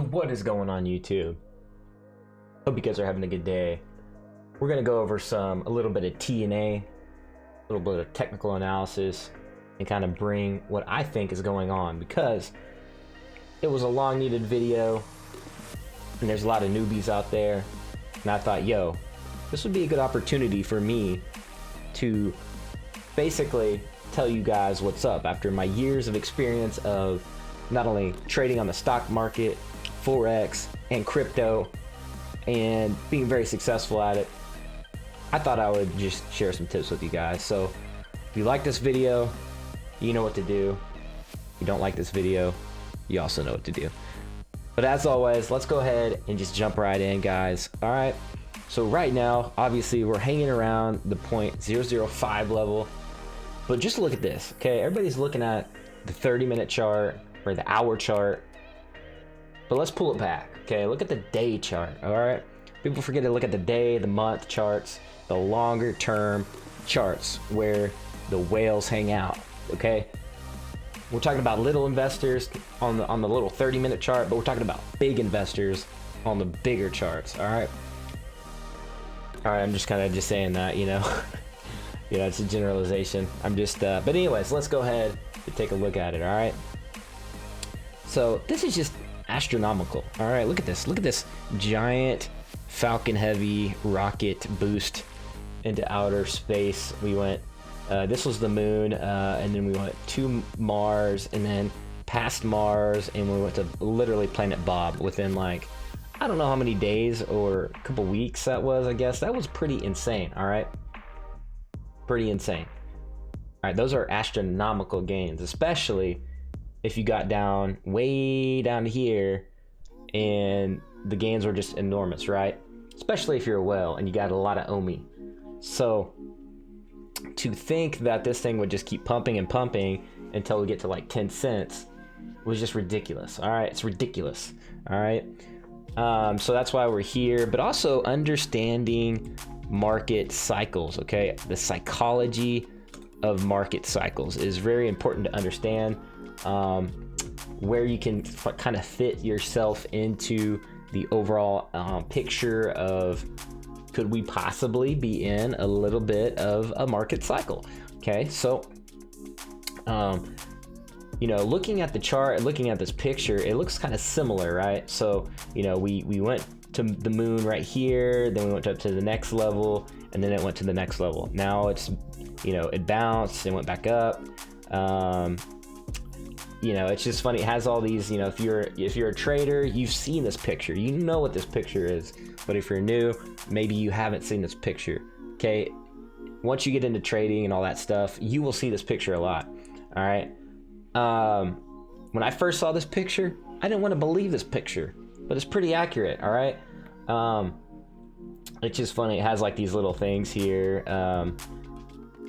What is going on, YouTube? Hope you guys are having a good day. We're gonna go over a little bit of T&A, a little bit of technical analysis, and kind of bring what I think is going on, because it was a long needed video and there's a lot of newbies out there, and I thought, yo, this would be a good opportunity for me to basically tell you guys what's up after my years of experience of not only trading on the stock market, Forex, and crypto, and being very successful at it. I thought I would just share some tips with you guys. So if you like this video, you know what to do. If you don't like this video, you also know what to do. But as always, let's go ahead and just jump right in, guys. All right, so right now, obviously we're hanging around the 0.005 level, but just look at this, okay? Everybody's looking at the 30-minute chart or the hour chart, but let's pull it back, okay? Look at the day chart, all right? People forget to look at the day, the month charts, the longer term charts where the whales hang out, okay? We're talking about little investors on the little 30-minute chart, but we're talking about big investors on the bigger charts, all right? All right, I'm just kind of just saying that, you know, it's a generalization. I'm just, but anyways, let's go ahead and take a look at it, all right? So this is just astronomical, all right? Look at this giant Falcon Heavy rocket boost into outer space. We went, this was the moon, and then we went to Mars, and then past Mars, and we went to literally Planet Bob within, like, I don't know how many days or a couple weeks that was. I guess that was pretty insane. All right, pretty insane. All right, those are astronomical gains, especially if you got down way down here and the gains were just enormous, right? Especially if you're a whale and you got a lot of OMI. So to think that this thing would just keep pumping and pumping until we get to like 10 cents was just ridiculous. All right, it's ridiculous. All right. So that's why we're here, but also understanding market cycles, okay? The psychology of market cycles is very important to understand, where you can kind of fit yourself into the overall picture of, could we possibly be in a little bit of a market cycle? Okay, so you know, looking at the chart, looking at this picture, it looks kind of similar, right? So, you know, we went to the moon right here, then we went up to the next level, and then it went to the next level. Now it's, you know, it bounced and went back up. You know, it's just funny. It has all these, you know, if you're a trader, you've seen this picture, you know what this picture is. But if you're new, maybe you haven't seen this picture. Okay, once you get into trading and all that stuff, you will see this picture a lot. All right. When I first saw this picture, I didn't want to believe this picture, but it's pretty accurate. All right. It's just funny. It has like these little things here.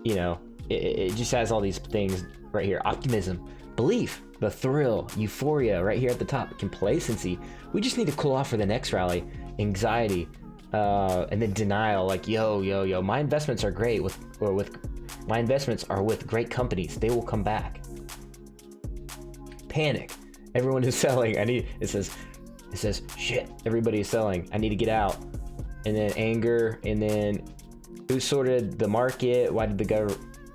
You know, it just has all these things right here. Optimism, belief, the thrill, euphoria right here at the top, complacency. We just need to cool off for the next rally, anxiety, and then denial, like, yo, my investments are great my investments are with great companies. They will come back. Panic. Everyone is selling. It says, shit, everybody is selling. I need to get out. And then anger, and then who sorted the market? Why did the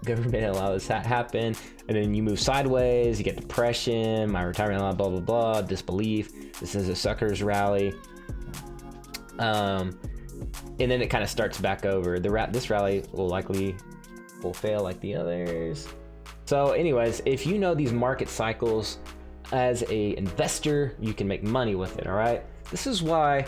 government allow this to happen? And then you move sideways, you get depression, my retirement, blah, blah, blah, disbelief. This is a sucker's rally. And then it kind of starts back over. This rally will fail like the others. So anyways, if you know these market cycles as a investor, you can make money with it, all right? This is why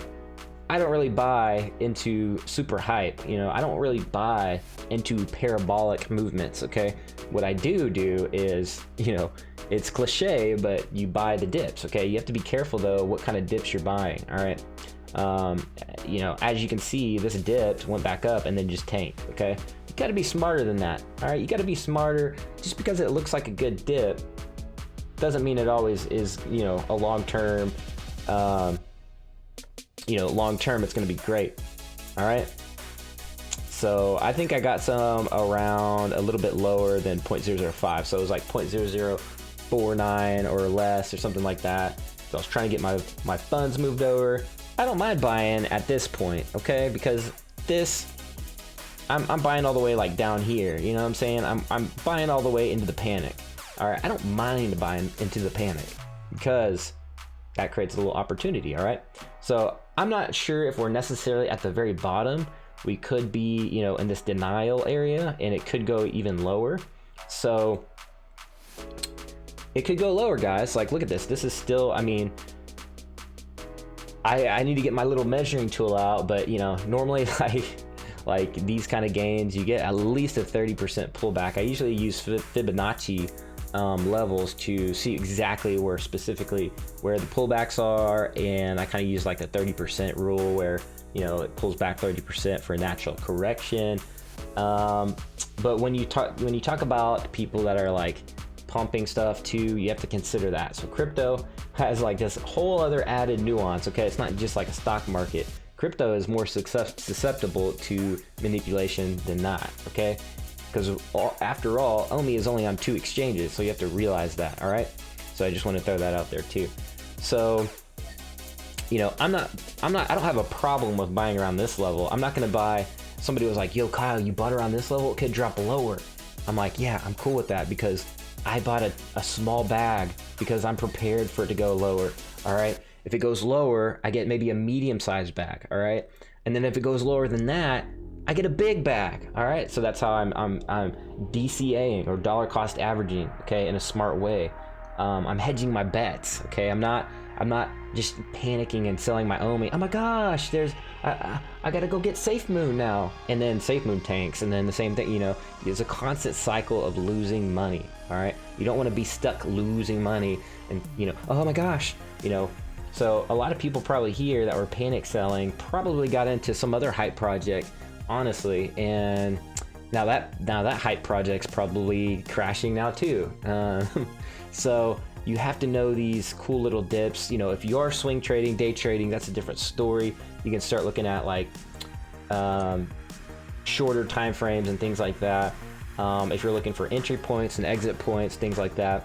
I don't really buy into super hype. You know, I don't really buy into parabolic movements, okay? What I do is, you know, it's cliche, but you buy the dips, okay? You have to be careful though what kind of dips you're buying, all right? You know, as you can see, this dip went back up and then just tanked, okay? You gotta be smarter than that, all right? You gotta be smarter. Just because it looks like a good dip doesn't mean it always is, you know, a long-term, you know, long-term it's gonna be great, all right? So I think I got some around a little bit lower than 0.005. So it was like 0.0049 or less or something like that. So I was trying to get my funds moved over. I don't mind buying at this point, okay? Because this, I'm buying all the way like down here, you know what I'm saying? I'm buying all the way into the panic. All right, I don't mind buying into the panic because that creates a little opportunity, all right? So I'm not sure if we're necessarily at the very bottom. We could be, you know, in this denial area, and it could go even lower. So it could go lower, guys. Like, look at this. This is still, I mean, I need to get my little measuring tool out, but you know, normally like these kind of gains, you get at least a 30% pullback. I usually use Fibonacci levels to see exactly where specifically where the pullbacks are, and I kind of use like the 30% rule where, you know, it pulls back 30% for a natural correction. But when you talk about people that are like pumping stuff too, you have to consider that. So crypto has like this whole other added nuance. Okay, it's not just like a stock market. Crypto is more susceptible to manipulation than not. Okay, because after all, OMI is only on 2 exchanges, so you have to realize that. All right, so I just want to throw that out there too. So, you know, I don't have a problem with buying around this level. I'm not going to buy. Somebody was like, yo, Kyle, you bought around this level, it could drop lower. I'm like, yeah, I'm cool with that because I bought a small bag because I'm prepared for it to go lower. All right, if it goes lower, I get maybe a medium-sized bag. All right, and then if it goes lower than that, I get a big bag. All right, so that's how I'm DCAing, or dollar cost averaging, okay, in a smart way. I'm hedging my bets. Okay, I'm not just panicking and selling my OMI. Oh my gosh, I gotta go get SafeMoon now, and then SafeMoon tanks, and then the same thing. You know, there's a constant cycle of losing money. All right, you don't want to be stuck losing money, and you know, oh my gosh, you know. So a lot of people probably here that were panic selling probably got into some other hype project, honestly, and now that hype project's probably crashing now too. So you have to know these cool little dips. You know, if you are swing trading, day trading, that's a different story. You can start looking at like shorter time frames and things like that. If you're looking for entry points and exit points, things like that.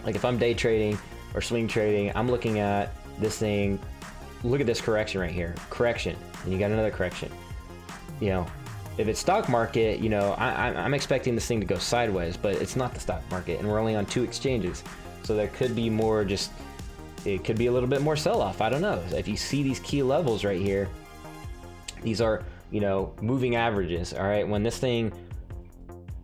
Like if I'm day trading or swing trading, I'm looking at this thing. Look at this correction right here. Correction, and you got another correction. You know, if it's stock market, you know, I'm expecting this thing to go sideways, but it's not the stock market, and we're only on 2 exchanges. So there could be more, just, it could be a little bit more sell-off. I don't know. If you see these key levels right here, these are, you know, moving averages. All right, when this thing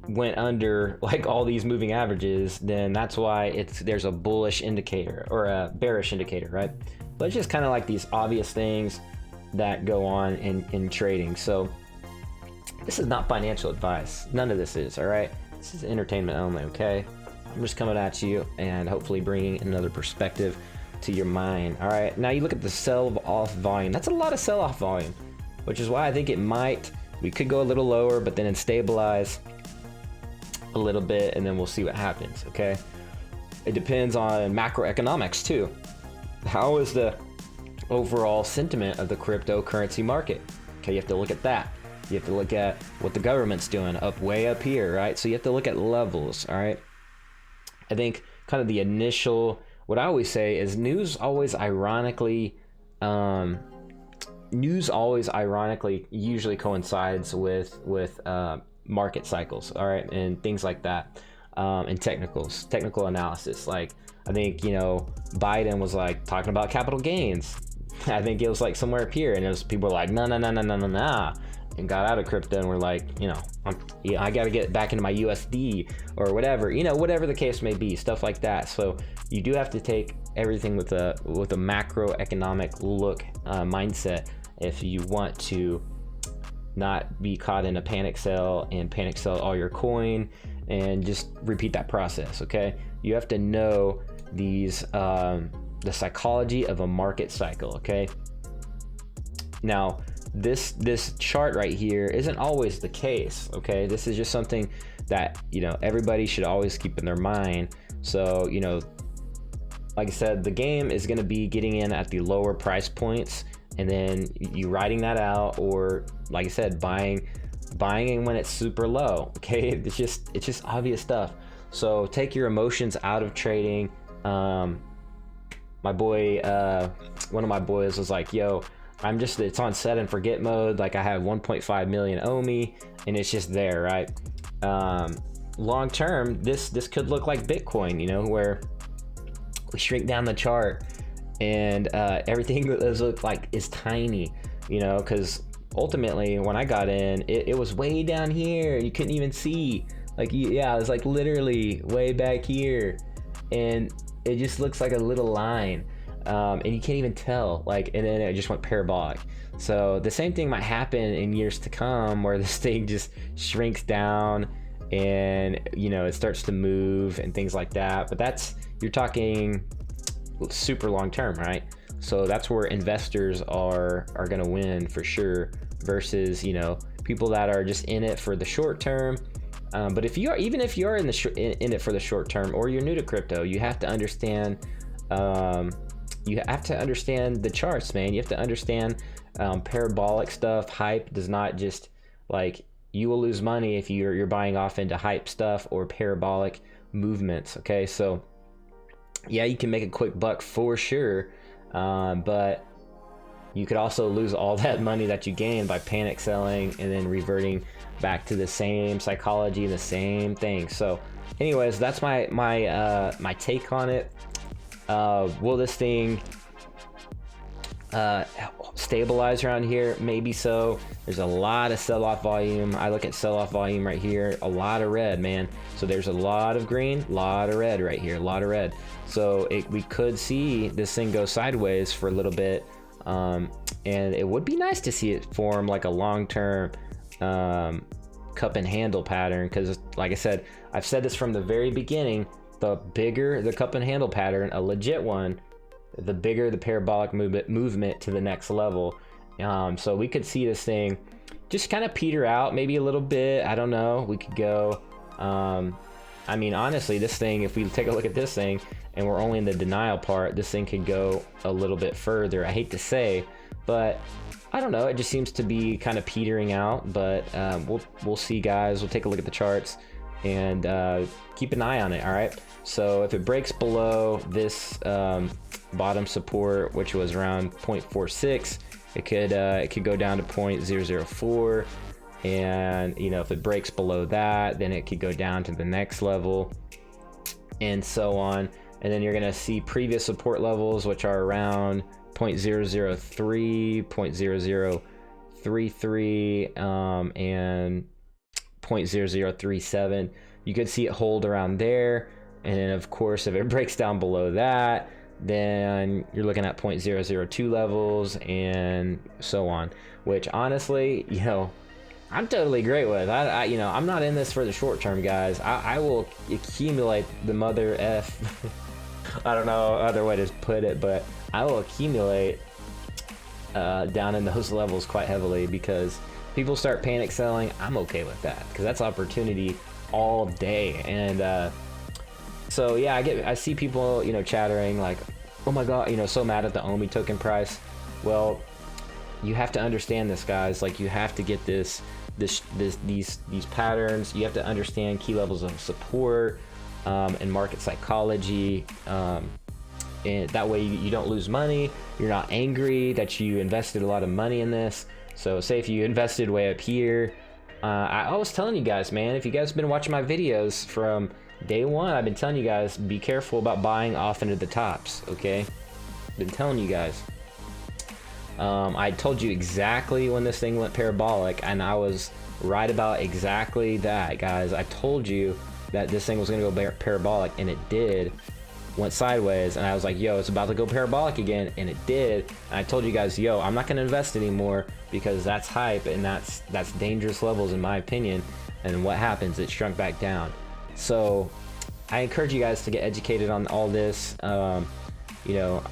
went under like all these moving averages, then that's why there's a bullish indicator or a bearish indicator, right? But it's just kind of like these obvious things that go on in trading. So this is not financial advice. None of this is, all right? This is entertainment only, okay? I'm just coming at you and hopefully bringing another perspective to your mind. All right, now you look at the sell-off volume. That's a lot of sell-off volume, which is why I think we could go a little lower, but then it stabilize a little bit, and then we'll see what happens, okay? It depends on macroeconomics too. How is the overall sentiment of the cryptocurrency market? Okay, you have to look at that. You have to look at what the government's doing way up here, right? So you have to look at levels, all right? I think kind of the initial, what I always say is news always ironically usually coincides with market cycles, all right, and things like that, and technical analysis. Like I think, you know, Biden was like talking about capital gains. I think it was like somewhere up here, and it was people were like, no, and got out of crypto, and we're like, you know, I got to get back into my USD or whatever, you know, whatever the case may be, stuff like that. So you do have to take everything with a macroeconomic look, mindset, if you want to not be caught in a panic sell and panic sell all your coin and just repeat that process. Okay, you have to know these the psychology of a market cycle. Okay, now this chart right here isn't always the case. Okay, this is just something that, you know, everybody should always keep in their mind. So, you know, like I said, the game is going to be getting in at the lower price points, and then you riding that out, or like I said, buying when it's super low. Okay, it's just obvious stuff. So take your emotions out of trading. my boy, one of my boys was like, yo, it's on set and forget mode. Like I have 1.5 million OMI and it's just there, right? Long term, this could look like Bitcoin, you know, where we shrink down the chart and everything that does look like is tiny, you know, because ultimately when I got in, it was way down here. You couldn't even see, like, yeah, it was like literally way back here, and it just looks like a little line, and you can't even tell, like, and then it just went parabolic. So the same thing might happen in years to come, where this thing just shrinks down and, you know, it starts to move and things like that. But you're talking super long term, right? So that's where investors are going to win for sure, versus, you know, people that are just in it for the short term. But if you are, even if you're in it for the short term, or you're new to crypto, you have to understand. You have to understand the charts, man. You have to understand parabolic stuff. Hype does not just, like, you will lose money if you're buying off into hype stuff or parabolic movements. Okay, so yeah, you can make a quick buck for sure, but you could also lose all that money that you gained by panic selling and then reverting back to the same psychology and the same thing. So anyways, that's my take on it. Will this thing stabilize around here? Maybe so. There's a lot of sell-off volume. I look at sell-off volume right here, a lot of red, man. So there's a lot of green, a lot of red right here, a lot of red. So we could see this thing go sideways for a little bit, and it would be nice to see it form like a long-term cup and handle pattern, because like I said, I've said this from the very beginning, the bigger the cup and handle pattern, a legit one, the bigger the parabolic movement to the next level. So we could see this thing just kind of peter out maybe a little bit. I don't know. We could go, I mean, honestly, this thing, if we take a look at this thing and we're only in the denial part, this thing could go a little bit further. I hate to say, but I don't know. It just seems to be kind of petering out, but we'll see, guys. We'll take a look at the charts and keep an eye on it. All right. So if it breaks below this bottom support, which was around 0.46, it could go down to 0.004, and you know, if it breaks below that, then it could go down to the next level, and so on. And then you're gonna see previous support levels, which are around 0.003, 0.0033, and 0.0037. You could see it hold around there, and then of course, if it breaks down below that, then you're looking at 0.002 levels and so on, which honestly, you know, I'm totally great with. You know, I'm not in this for the short term, guys. I will accumulate the mother F. I don't know other way to put it, but I will accumulate down in those levels quite heavily, because people start panic selling. I'm okay with that, because that's opportunity all day. And so yeah, I see people, you know, chattering like, oh my god, you know, so mad at the OMI token price. Well, you have to understand this, guys. Like, you have to get these patterns. You have to understand key levels of support and market psychology, and that way you don't lose money. You're not angry that you invested a lot of money in this. So say if you invested way up here, I was telling you guys, man, if you guys have been watching my videos from day one, I've been telling you guys, be careful about buying off into the tops. Okay, been telling you guys. I told you exactly when this thing went parabolic, and I was right about exactly that, guys. I told you that this thing was gonna go parabolic, and it did. Went sideways, and I was like, yo, it's about to go parabolic again, and it did. And I told you guys, yo, I'm not gonna invest anymore, because that's hype, and that's dangerous levels in my opinion. And what happens? It shrunk back down. So I encourage you guys to get educated on all this. You know,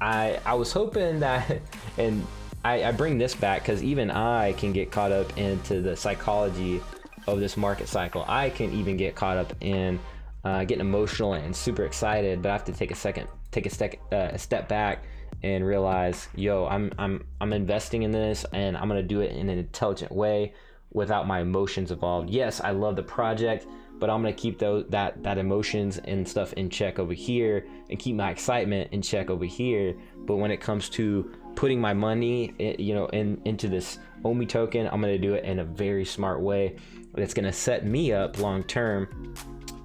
I was hoping that, and I bring this back because even I can get caught up into the psychology of this market cycle. I can even get caught up in getting emotional and super excited, but I have to take a step back and realize, yo, I'm investing in this, and I'm gonna do it in an intelligent way without my emotions involved. Yes, I love the project, but I'm gonna keep that emotions and stuff in check over here, and keep my excitement in check over here. But when it comes to putting my money, into this OMI token, I'm gonna do it in a very smart way that's gonna set me up long term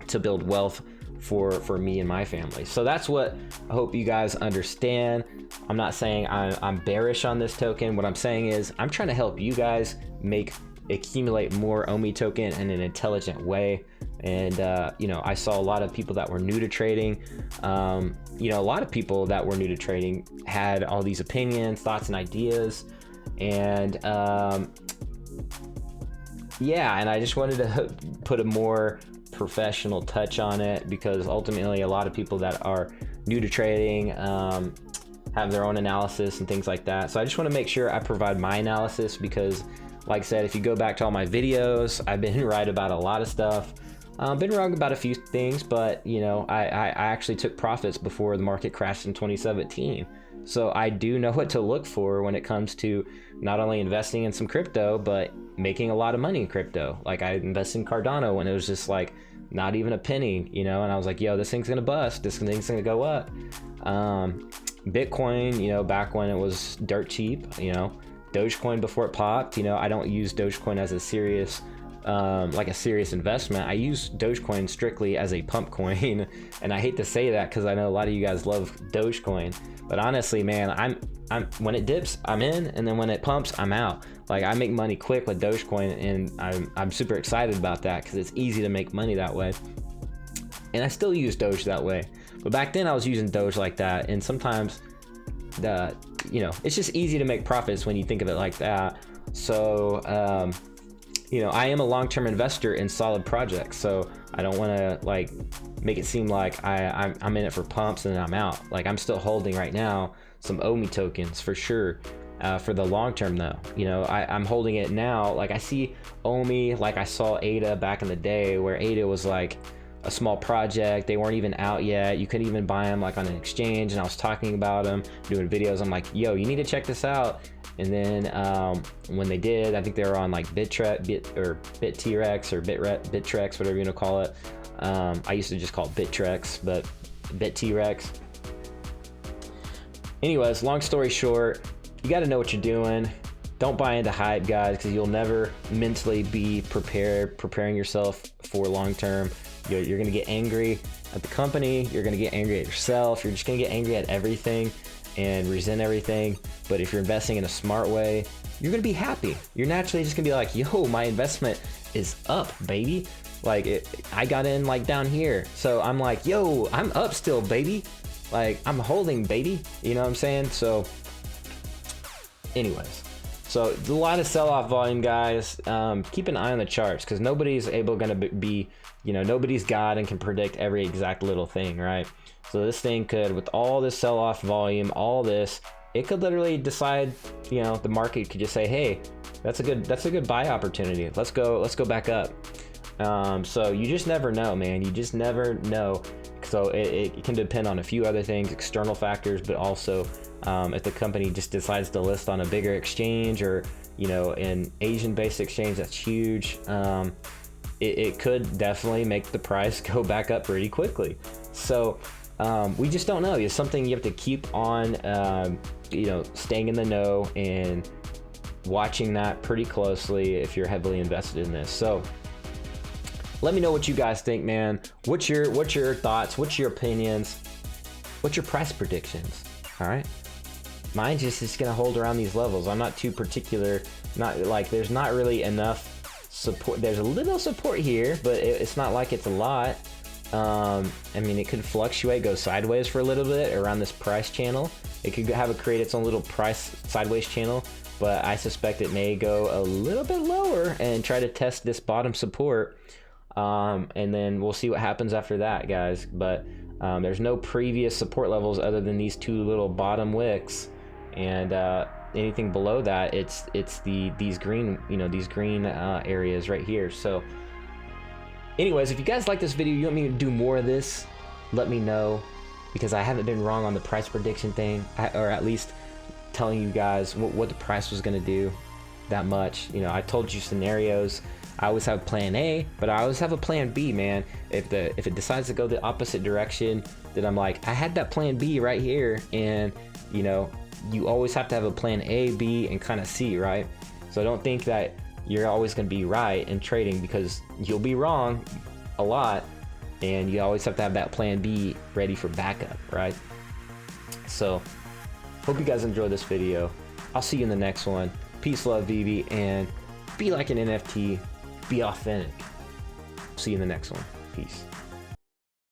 to build wealth for me and my family. So that's what I hope you guys understand. I'm not saying I'm bearish on this token. What I'm saying is I'm trying to help you guys accumulate more OMI token in an intelligent way. And I saw a lot of people that were new to trading. A lot of people that were new to trading had all these opinions, thoughts, and ideas. And and I just wanted to put a more professional touch on it, because ultimately a lot of people that are new to trading have their own analysis and things like that. So I just want to make sure I provide my analysis, because like I said, if you go back to all my videos, I've been right about a lot of stuff. Been wrong about a few things, but I actually took profits before the market crashed in 2017. So I do know what to look for when it comes to not only investing in some crypto, but making a lot of money in crypto. Like I invested in Cardano when it was just like not even a penny, and I was like, yo, this thing's gonna bust, this thing's gonna go up. Bitcoin, back when it was dirt cheap, Dogecoin before it popped, I don't use Dogecoin as a serious investment. I use Dogecoin strictly as a pump coin. And I hate to say that because I know a lot of you guys love Dogecoin, but honestly, man, I'm when it dips, I'm in, and then when it pumps, I'm out. Like I make money quick with Dogecoin, and I'm super excited about that because it's easy to make money that way. And I still use Doge that way. But back then I was using Doge like that, and sometimes it's just easy to make profits when you think of it like that. So I am a long-term investor in solid projects, so I don't want to like make it seem like I'm in it for pumps and then I'm out. Like I'm still holding right now some OMI tokens for sure. For the long term though, I'm holding it now. Like I see OMI, like I saw ADA back in the day, where ADA was like a small project. They weren't even out yet. You couldn't even buy them like on an exchange, and I was talking about them, doing videos. I'm like, yo, you need to check this out. And then when they did, I think they were on like BitTrex or Bittrex, whatever you want to call it. I used to just call it BitTrex, but BitTrex. Anyways, long story short, you got to know what you're doing. Don't buy into hype, guys, because you'll never mentally be preparing yourself for long term. You're going to get angry at the company. You're going to get angry at yourself. You're just going to get angry at everything and resent everything. But if you're investing in a smart way, you're going to be happy. You're naturally just going to be like, yo, my investment is up, baby. Like I got in like down here. So I'm like, yo, I'm up still, baby. Like I'm holding, baby. You know what I'm saying? So anyways, so a lot of sell-off volume, guys. Keep an eye on the charts, because nobody's going to be, nobody's God and can predict every exact little thing, right? So this thing could, with all this sell-off volume, all this, it could literally decide, the market could just say, hey, that's a good buy opportunity. Let's go back up. So you just never know, man. You just never know. So it can depend on a few other things, external factors, but also if the company just decides to list on a bigger exchange, or an Asian-based exchange that's huge, it could definitely make the price go back up pretty quickly. So we just don't know. It's something you have to keep on, staying in the know and watching that pretty closely if you're heavily invested in this. So let me know what you guys think, man. What's your thoughts? What's your opinions? What's your price predictions? All right. Mine's just gonna hold around these levels. I'm not too particular. Not like there's not really enough support. There's a little support here, but it's not like it's a lot. I mean, it could fluctuate, go sideways for a little bit around this price channel. It could create its own little price sideways channel, but I suspect it may go a little bit lower and try to test this bottom support. And then we'll see what happens after that, guys. But there's no previous support levels other than these two little bottom wicks, and anything below that, it's these green areas right here. So anyways, if you guys like this video, you want me to do more of this, let me know, because I haven't been wrong on the price prediction thing, or at least telling you guys what the price was going to do. that much. You know, I told you scenarios. I always have plan A, but I always have a plan B, man. If it decides to go the opposite direction, then I'm like, I had that plan B right here. And you know, you always have to have a plan A, B, and kind of C, right? So I don't think that you're always going to be right in trading, because you'll be wrong a lot, and you always have to have that plan B ready for backup, right? So hope you guys enjoyed this video. I'll see you in the next one. Peace, love, VeVe, and be like an NFT, be authentic. See you in the next one. Peace.